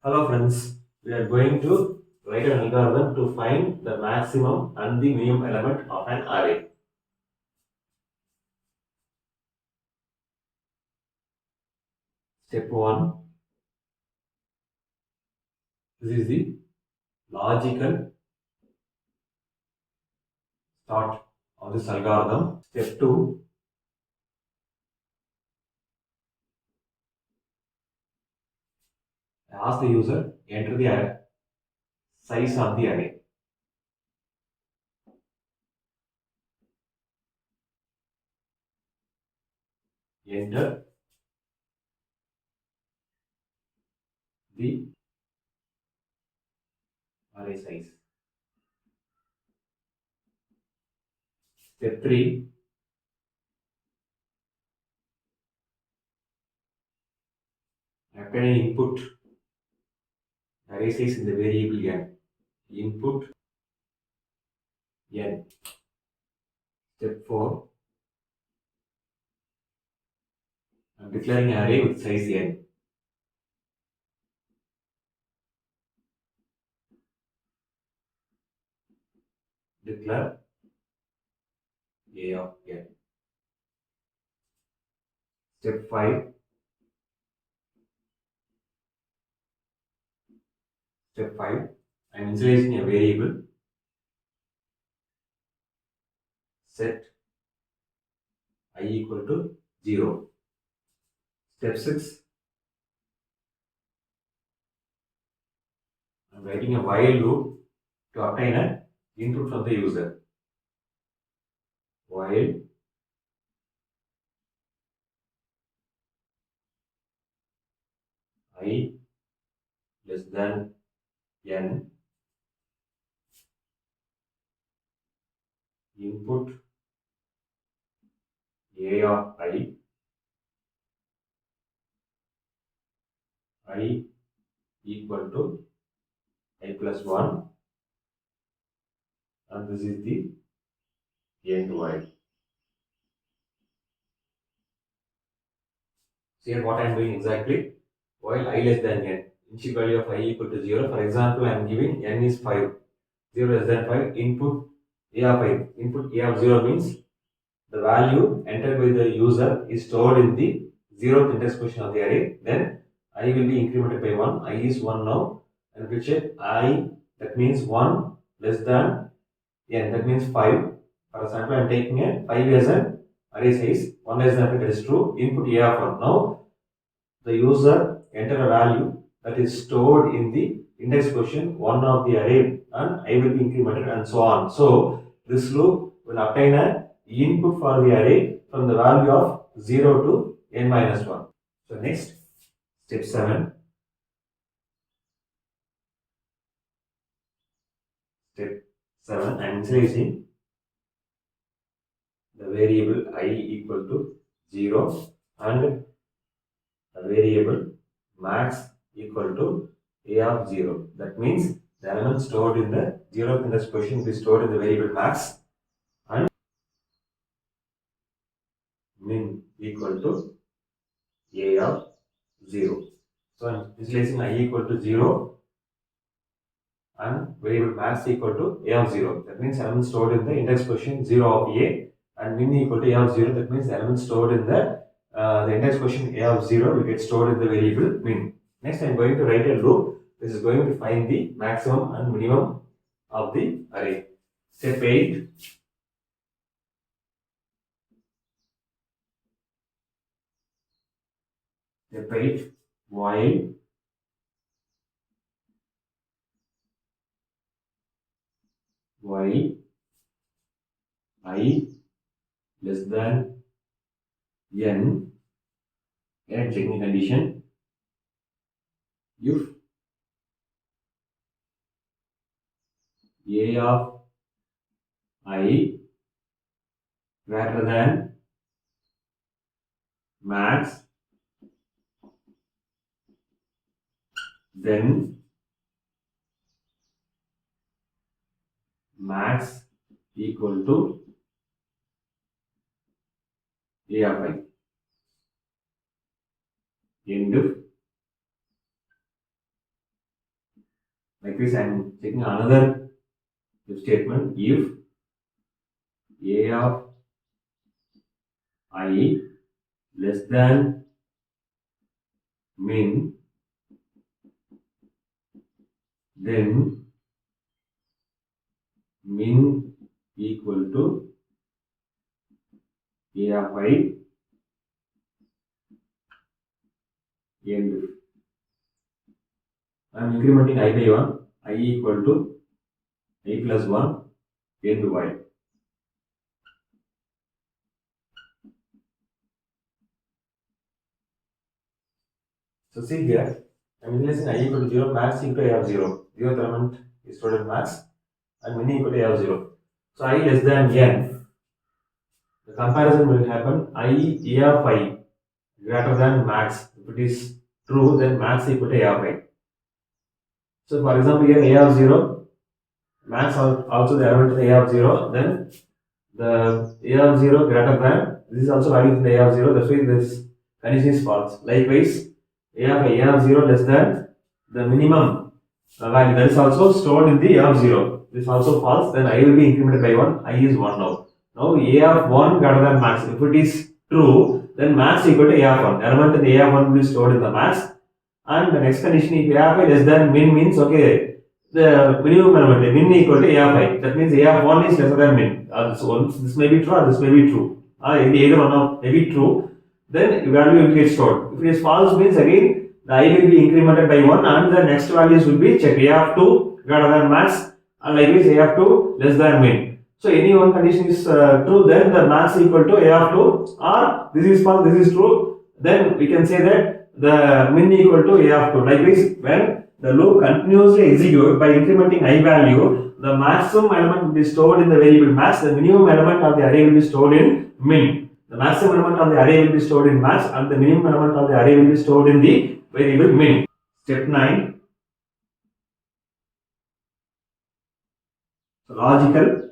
Hello friends, we are going to write an algorithm to find the maximum and the minimum element of an array. Step 1, this is the logical start of this algorithm. Step 2, ask the user enter the array, size of the array. Enter the array size. Step 3, after an input array size in the variable n. Input n. Step 4, I am declaring an array with size n. Declare a of n. Step 5, I am initializing a variable set I equal to 0. Step 6, I am writing a while loop to obtain an input from the user. While I less than n, input a of I equal to I plus 1, and this is the end while. So here what I am doing exactly, while I less than n, initial value of I equal to 0. For example, I am giving n is 5, 0 less than 5, input a of I. Input a of 0 means the value entered by the user is stored in the 0th index position of the array. Then I will be incremented by 1. I is 1 now. And we check I, that means 1 less than n, that means 5. For example, I am taking a 5 as an array size. 1 less than 5, that is true. Input a of 1. Now the user enter a value that is stored in the index position 1 of the array, and I will be incremented and so on. So this loop will obtain an input for the array from the value of 0 to n minus 1. So next, step 7. Step 7, I am initializing the variable I equal to 0 and the variable max equal to a of 0. That means the element stored in the 0th index position will be stored in the variable max, and min equal to a of 0. So I am initializing I equal to 0 and variable max equal to a of 0. That means element stored in the index position 0 of a, and min equal to a of 0. That means the element stored in the index position a of 0 will get stored in the variable min. Next, I am going to write a loop. This is going to find the maximum and minimum of the array. Step 8. Step 8. While I less than n, and checking condition, if a of I greater than max, then max equal to a of I. End of Like this, I am checking another if statement. If a of I less than min, then min equal to a of I and I am incrementing I by 1, I equal to I plus 1 and y. So see here, I am initializing I equal to 0, max equal to I of 0. 0th element is stored in max and min equal to I of 0. So I less than n, the comparison will happen I a of I greater than max. If it is true, then max equal to a of I. So for example, here a of 0, max also the element is a of 0, then the a of 0 greater than, this is also value in the a of 0, that's why this condition is false. Likewise, a of 0 less than the minimum value, that is also stored in the a of 0. This is also false, then I will be incremented by 1, I is 1 now. Now a of 1 greater than max, if it is true, then max equal to a of 1. Element in the a of 1 will be stored in the max. And the next condition, if a of I less than min means, okay, the minimum element, min equal to a of I. That means a of 1 is lesser than min. So this may be true or this may be true. Either one of may be true, then value will get stored. If it is false means again the I will be incremented by 1 and the next values will be checked. A of 2 greater than max and likewise a of 2 less than min. So any one condition is true, then the max equal to a of 2, or this is false, this is true, then we can say that the min equal to a of 2. Likewise, when the loop continuously executes by incrementing I value, the maximum element will be stored in the variable max, the minimum element of the array will be stored in min. The maximum element of the array will be stored in max and the minimum element of the array will be stored in the variable min. Step 9. So logical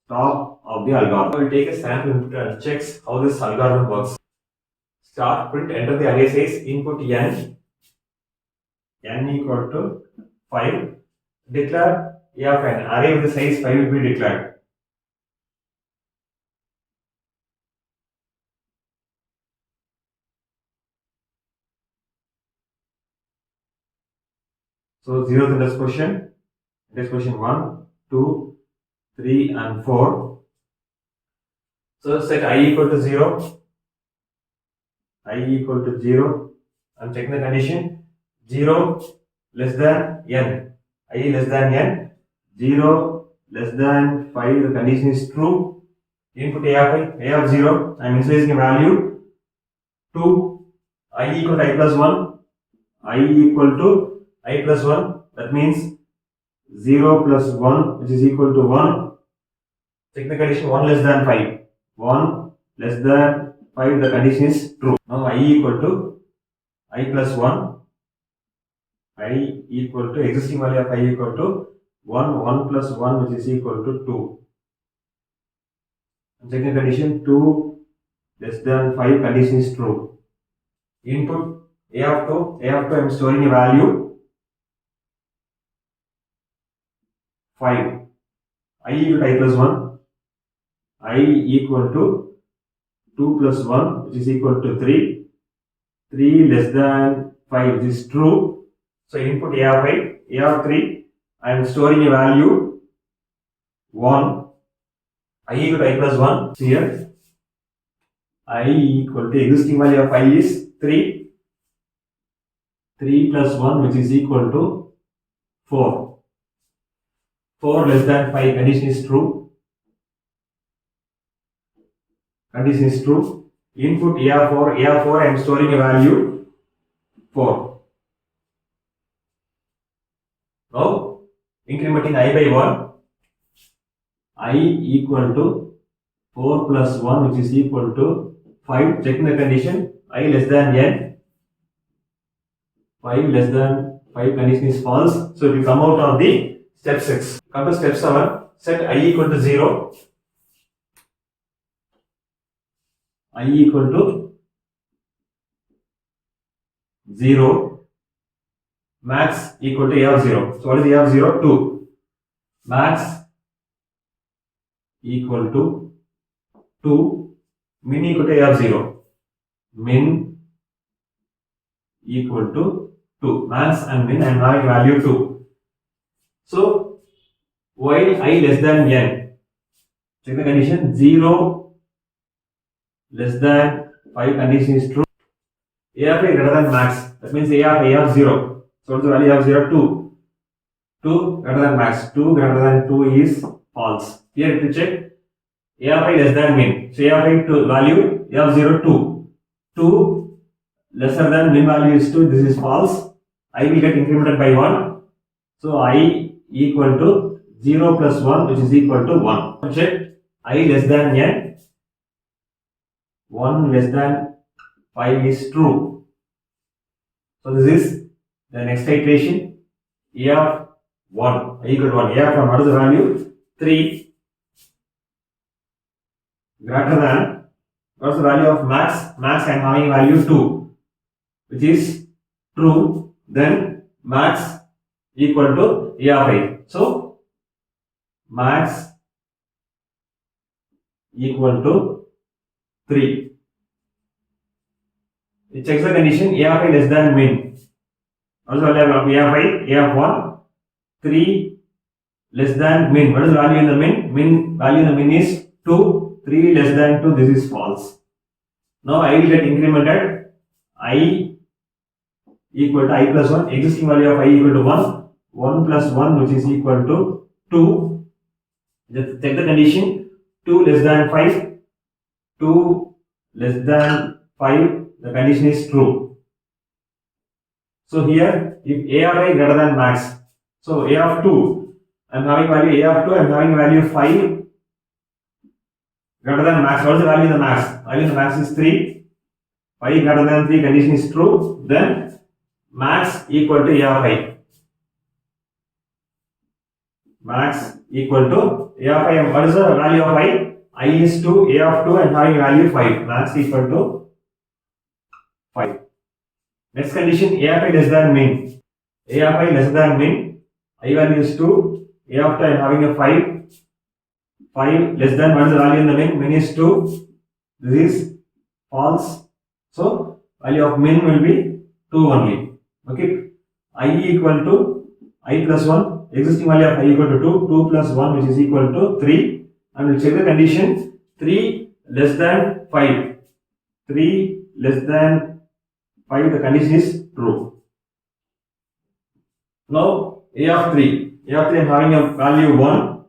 stop of the algorithm. We will take a sample input and checks how this algorithm works. Start print, enter the array size, input n equal to 5. Declare a of n. Array with the size 5 will be declared. So 0th index position 1, 2, 3 and 4. So set I equal to 0. I equal to 0. I'm checking the condition. 0 less than n. I less than n. 0 less than 5. The condition is true. Input a of 0. I'm initializing a value 2. I equal to I plus 1. I equal to I plus 1. That means 0 plus 1 which is equal to 1. Check the condition 1 less than 5. 1 less than 5. The condition is true. Now I equal to I plus 1. I equal to existing value of I equal to 1 plus 1 which is equal to 2. Second condition 2 less than 5 condition is true. Input a of 2 I am storing a value 5. I equal to I plus 1. I equal to 2 plus 1 which is equal to 3. 3 less than 5 which is true. So input a of I, a of 3. I am storing a value 1. I equal to I plus 1. Here I equal to existing value of I is 3. 3 plus 1 which is equal to 4. 4 less than 5 condition is true. Condition is true. Input a of 4 I am storing a value 4. Now incrementing I by 1. I equal to 4 plus 1 which is equal to 5. Checking the condition. I less than n. 5 less than 5 condition is false. So it will come out of the step 6. Come to step 7. Set I equal to 0. I equal to 0. 0 less than 5 condition is true. I equal to I plus 1. I equal to 2 plus 1 which is equal to 4. 4 less than 5 condition is true. Input a of 4 I am storing a value 4. I equal to 4 plus 1 which is equal to 5. 5 less than 5 condition is false. So it will come out of the step 6. Come to step 7. Set I equal to 0. I equal to 0. max equal to a of 0. So what is a of 0? 2. Max equal to 2. Min equal to a of 0. Min equal to 2. Max and min I am having value 2. So while I less than n, check the condition 0 less than 5 condition is true. A of I greater than max. That means a of 0. So what's the value of 0? 2. 2 greater than max. 2 greater than 2 is false. Here to check a of I less than min. So a of I to value a of 0 2. 2 lesser than min value is 2. This is false. I will get incremented by 1. So I equal to 0 plus 1 which is equal to 1. Check I less than n. 1 less than 5 is true. So this is the next iteration. A of 1 I equal to 1. A from what is the value? 3 greater than what is the value of max? Max I am having value 2 which is true. Then max equal to a of I. So max equal to 3. It checks the condition a of I less than min. Also value of a of I, a of 1, 3 less than min. What is the value in the min? Min value in the min is 2, 3 less than 2. This is false. Now I will get incremented. I equal to I plus 1. Existing value of I equal to 1. 1 plus 1 which is equal to 2. Just check the condition. 2 less than 5. 2 less than 5. The condition is true. So here, if a of I greater than max, so a of 2, I am having value a of 2, I am having value 5 greater than max. What is the value in the max? Value in the max is 3. 5 greater than 3, condition is true. Then max equal to a of I. Max equal to a of I. What is the value of I? I is 2, a of 2, I am having value 5. Max equal to 5. Next condition a of I less than min. A of I less than min. I value is 2. A of 2 I am having a 5. 5 less than what is the value in the min? Min is 2. This is false. So value of min will be 2 only. Okay. I equal to I plus 1. Existing value of I equal to 2. 2 plus 1 which is equal to 3. And we will check the condition 3 less than 5. 3 less than 5, the condition is true. Now a of 3. A of 3 I am having a value 1.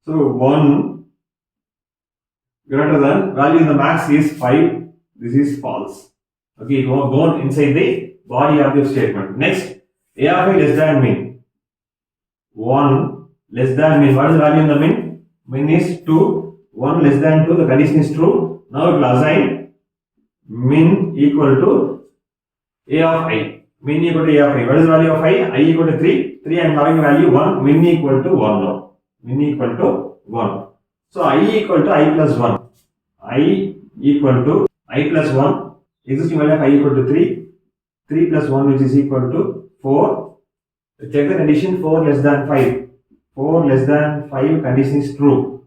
So 1 greater than value in the max is 5. This is false. Okay, go inside the body of the statement. Next, a of I less than min. 1 less than min. What is the value in the min? Min is 2. 1 less than 2, the condition is true. Now it will assign min equal to a of I. Min equal to a of I. What is the value of I? I equal to 3. 3 I am having value 1. Min equal to 1 now. Min equal to 1. So I equal to I plus 1. I equal to I plus 1. Existing value of I equal to 3. 3 plus 1 which is equal to 4. Check the condition 4 less than 5. 4 less than 5 condition is true.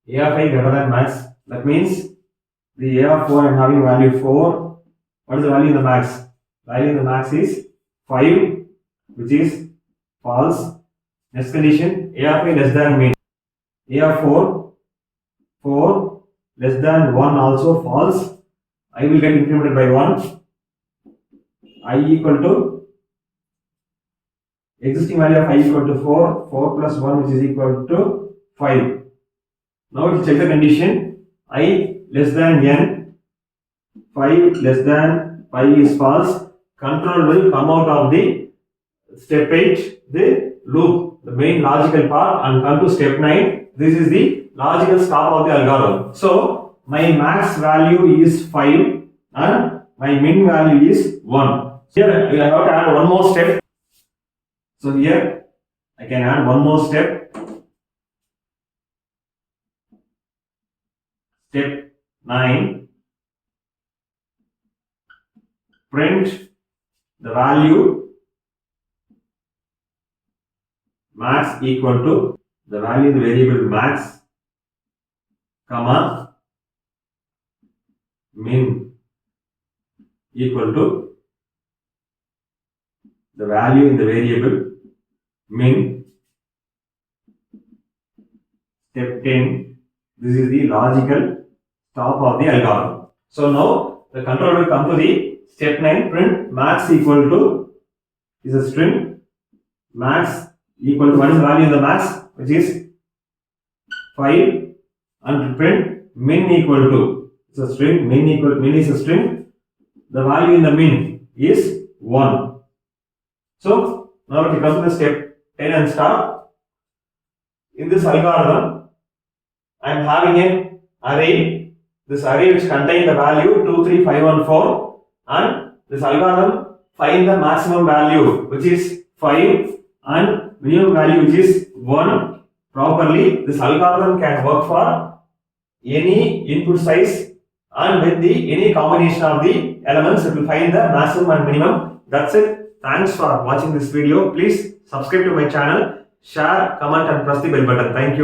A of I greater than max. That means the a of 4 I am having value 4. What is the value in the max? Value in the max is 5 which is false. Next condition a of I less than min. A of 4 4 less than 1 also false. I will get incremented by 1. I equal to existing value of I equal to 4. 4 plus 1 which is equal to 5. Now we will check the condition I less than n. 5 less than 5 is false. Control will come out of the step 8, the loop, the main logical part, and come to step 9. This is the logical stop of the algorithm. So my max value is 5 and my min value is 1. Here I have to add one more step. So here I can add one more step. Step 9. Print the value max equal to the value in the variable max, comma, min equal to the value in the variable min. Step 10. This is the logical stop of the algorithm. So now the controller will come to the step 9. Print max equal to is a string. Max equal to what is the value in the max, which is 5, and print min equal to is a string. Min is a string. The value in the min is 1. So now we come to the step 10 and start. In this algorithm, I am having an array. This array which contains the value 2, 3, 5, 1, 4, and this algorithm find the maximum value which is 5 and minimum value which is 1 properly. This algorithm can work for any input size, and with the any combination of the elements it will find the maximum and minimum. That's it. Thanks for watching this video. Please subscribe to my channel, share, comment and press the bell button. Thank you.